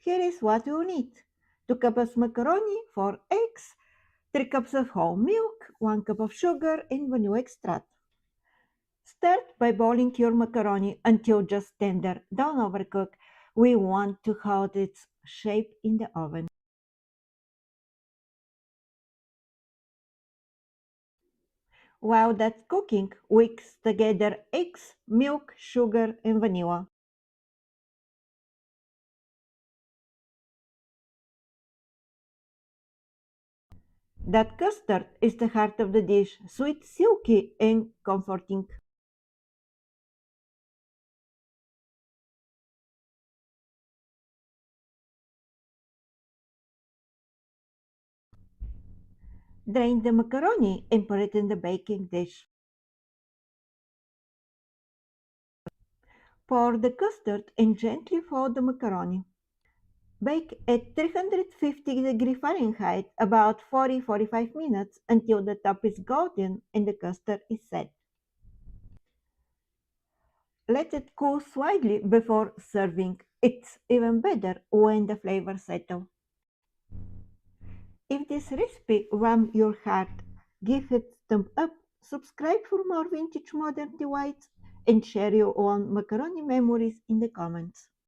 Here is what you will need: 2 cups macaroni, 4 eggs, 3 cups of whole milk, 1 cup of sugar, and vanilla extract. Start by boiling your macaroni until just tender. Don't overcook. We want to hold its shape in the oven. While that's cooking, mix together eggs, milk, sugar, and vanilla. That custard is the heart of the dish, sweet, silky, and comforting. Drain the macaroni and put it in the baking dish. Pour the custard and gently fold the macaroni. Bake at 350 degrees Fahrenheit about 40-45 minutes until the top is golden and the custard is set. Let it cool slightly before serving. It's even better when the flavors settle. If this recipe warmed your heart, give it a thumb up, subscribe for more vintage modern delights, and share your own macaroni memories in the comments.